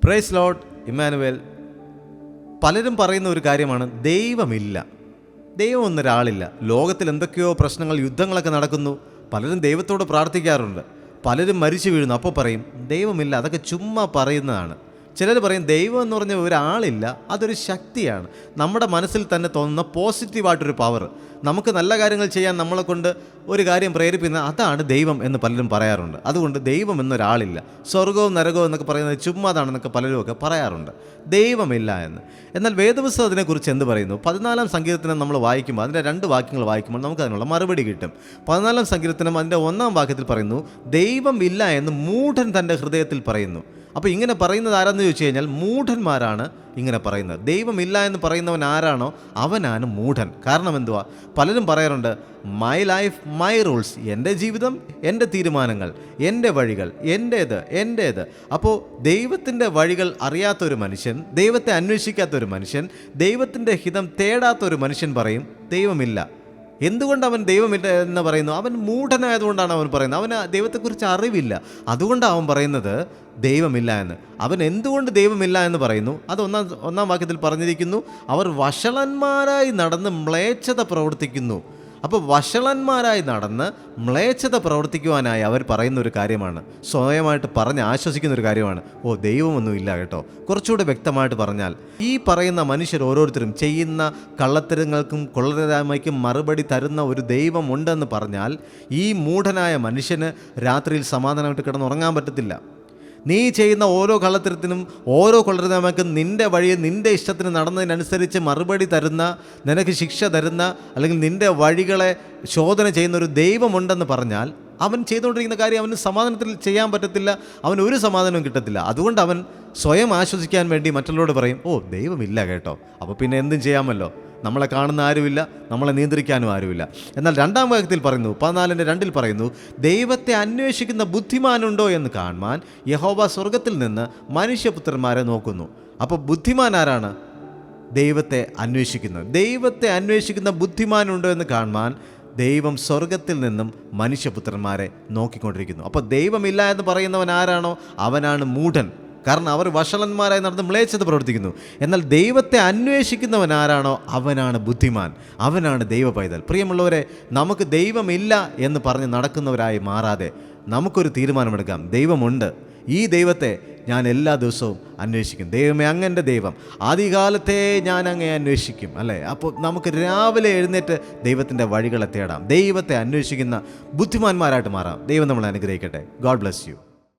Praise Lord Emmanuel. പലരും പറയുന്ന ഒരു കാര്യമാണ് ദൈവമില്ല, ദൈവം എന്നൊരാളില്ല. ലോകത്തിൽ എന്തൊക്കെയോ പ്രശ്നങ്ങൾ, യുദ്ധങ്ങളൊക്കെ നടക്കുന്നു. പലരും ദൈവത്തോട് പ്രാർത്ഥിക്കാറുണ്ട്, പലരും മരിച്ചു വീഴുന്നു. അപ്പോൾ പറയും ദൈവമില്ല, അതൊക്കെ ചുമ്മാ പറയുന്നതാണ്. ചിലർ പറയും ദൈവം എന്ന് പറഞ്ഞ ഒരാളില്ല, അതൊരു ശക്തിയാണ്. നമ്മുടെ മനസ്സിൽ തന്നെ തോന്നുന്ന പോസിറ്റീവായിട്ടൊരു പവർ, നമുക്ക് നല്ല കാര്യങ്ങൾ ചെയ്യാൻ നമ്മളെ കൊണ്ട് ഒരു കാര്യം പ്രേരിപ്പിക്കുന്ന അതാണ് ദൈവം എന്ന് പലരും പറയാറുണ്ട്. അതുകൊണ്ട് ദൈവം എന്നൊരാളില്ല, സ്വർഗവും നരകവും എന്നൊക്കെ പറയുന്നത് ചുമ്മാതാണെന്നൊക്കെ പലരുമൊക്കെ പറയാറുണ്ട്, ദൈവമില്ല എന്ന്. എന്നാൽ വേദപുസ്തകം അതിനെക്കുറിച്ച് എന്ത് പറയുന്നു? 14-ാം സങ്കീർത്തനം നമ്മൾ വായിക്കുമ്പോൾ, അതിൻ്റെ 2 വാക്യങ്ങൾ വായിക്കുമ്പോൾ നമുക്ക് അതിനുള്ള മറുപടി കിട്ടും. 14-ാം സങ്കീർത്തനം അതിൻ്റെ 1-ാം വാക്യത്തിൽ പറയുന്നു, ദൈവം ഇല്ല എന്ന് മൂഢൻ തൻ്റെ ഹൃദയത്തിൽ പറയുന്നു. അപ്പോൾ ഇങ്ങനെ പറയുന്നത് ആരാന്ന് ചോദിച്ചു കഴിഞ്ഞാൽ മൂഢന്മാരാണ് ഇങ്ങനെ പറയുന്നത്. ദൈവമില്ല എന്ന് പറയുന്നവൻ ആരാണോ അവനാണ് മൂഢൻ. കാരണം എന്തുവാ? പലരും പറയാറുണ്ട് മൈ ലൈഫ് മൈ റൂൾസ്, എൻ്റെ ജീവിതം എൻ്റെ തീരുമാനങ്ങൾ, എൻ്റെ വഴികൾ എൻ്റേത്. അപ്പോൾ ദൈവത്തിൻ്റെ വഴികൾ അറിയാത്തൊരു മനുഷ്യൻ, ദൈവത്തെ അന്വേഷിക്കാത്തൊരു മനുഷ്യൻ, ദൈവത്തിൻ്റെ ഹിതം തേടാത്തൊരു മനുഷ്യൻ പറയും ദൈവമില്ല. എന്തുകൊണ്ട് അവൻ ദൈവമില്ല എന്ന് പറയുന്നു? അവൻ മൂഢനായതുകൊണ്ടാണ് അവൻ പറയുന്നത്. അവന് ദൈവത്തെക്കുറിച്ച് അറിവില്ല, അതുകൊണ്ടാണ് അവൻ പറയുന്നത് ദൈവമില്ല എന്ന്. അവൻ എന്തുകൊണ്ട് ദൈവമില്ല എന്ന് പറയുന്നു? അത് ഒന്നാം വാക്യത്തിൽ പറഞ്ഞിരിക്കുന്നു, അവർ വഷളന്മാരായി നടന്ന് മ്ലേച്ഛത പ്രവർത്തിക്കുന്നു. അപ്പോൾ വഷളന്മാരായി നടന്ന് മ്ലേച്ഛത പ്രവർത്തിക്കുവാനായി അവർ പറയുന്ന ഒരു കാര്യമാണ്, സ്വയമായിട്ട് പറഞ്ഞ് ആശ്വസിക്കുന്ന ഒരു കാര്യമാണ്, ഓ ദൈവമൊന്നും ഇല്ല കേട്ടോ. കുറച്ചുകൂടെ വ്യക്തമായിട്ട് പറഞ്ഞാൽ, ഈ പറയുന്ന മനുഷ്യർ ഓരോരുത്തരും ചെയ്യുന്ന കള്ളത്തരങ്ങൾക്കും കൊള്ളരുതായ്മയ്ക്കും മറുപടി തരുന്ന ഒരു ദൈവം ഉണ്ടെന്ന് പറഞ്ഞാൽ ഈ മൂഢനായ മനുഷ്യന് രാത്രിയിൽ സമാധാനമായിട്ട് കിടന്നുറങ്ങാൻ പറ്റത്തില്ല. നീ ചെയ്യുന്ന ഓരോ കള്ളത്തരത്തിനും ഓരോ കൊള്ളരുതായ്മയ്ക്കും നിൻ്റെ വഴിയിൽ നിൻ്റെ ഇഷ്ടത്തിന് നടന്നതിനനുസരിച്ച് മറുപടി തരുന്ന, നിനക്ക് ശിക്ഷ തരുന്ന, അല്ലെങ്കിൽ നിൻ്റെ വഴികളെ ശോധന ചെയ്യുന്ന ഒരു ദൈവമുണ്ടെന്ന് പറഞ്ഞാൽ അവൻ ചെയ്തുകൊണ്ടിരിക്കുന്ന കാര്യം അവന് സമാധാനത്തിൽ ചെയ്യാൻ പറ്റത്തില്ല, അവന് ഒരു സമാധാനവും കിട്ടത്തില്ല. അതുകൊണ്ട് അവൻ സ്വയം ആശ്വസിക്കാൻ വേണ്ടി മറ്റുള്ളവരോട് പറയും, ഓ ദൈവമില്ല കേട്ടോ. അപ്പോൾ പിന്നെ എന്തും ചെയ്യാമല്ലോ, നമ്മളെ കാണുന്ന ആരുമില്ല, നമ്മളെ നിയന്ത്രിക്കാനും ആരുമില്ല. എന്നാൽ 2-ാം വാക്യത്തിൽ പറയുന്നു, 14-2 പറയുന്നു, ദൈവത്തെ അന്വേഷിക്കുന്ന ബുദ്ധിമാനുണ്ടോ എന്ന് കാണുവാൻ യഹോവ സ്വർഗത്തിൽ നിന്ന് മനുഷ്യപുത്രന്മാരെ നോക്കുന്നു. അപ്പോൾ ബുദ്ധിമാൻ ആരാണ്? ദൈവത്തെ അന്വേഷിക്കുന്ന ബുദ്ധിമാനുണ്ടോ എന്ന് കാണുവാൻ ദൈവം സ്വർഗത്തിൽ നിന്നും മനുഷ്യപുത്രന്മാരെ നോക്കിക്കൊണ്ടിരിക്കുന്നു. അപ്പോൾ ദൈവമില്ല എന്ന് പറയുന്നവൻ ആരാണോ അവനാണ് മൂഢൻ. കാരണം അവർ വഷളന്മാരായി നടന്ന് മ്ലേച്ഛത പ്രവർത്തിക്കുന്നു. എന്നാൽ ദൈവത്തെ അന്വേഷിക്കുന്നവൻ ആരാണോ അവനാണ് ബുദ്ധിമാൻ, അവനാണ് ദൈവ പൈതൽ. പ്രിയമുള്ളവരെ, നമുക്ക് ദൈവമില്ല എന്ന് പറഞ്ഞ് നടക്കുന്നവരായി മാറാതെ നമുക്കൊരു തീരുമാനമെടുക്കാം, ദൈവമുണ്ട്, ഈ ദൈവത്തെ ഞാൻ എല്ലാ ദിവസവും അന്വേഷിക്കും. ദൈവമേ, അങ്ങൻ്റെ ദൈവം, ആദികാലത്തെ ഞാൻ അങ്ങേ അന്വേഷിക്കും, അല്ലേ? അപ്പോൾ നമുക്ക് രാവിലെ എഴുന്നേറ്റ് ദൈവത്തിൻ്റെ വഴികളെ തേടാം, ദൈവത്തെ അന്വേഷിക്കുന്ന ബുദ്ധിമാന്മാരായിട്ട് മാറാം. ദൈവം നമ്മളെ അനുഗ്രഹിക്കട്ടെ. God bless you.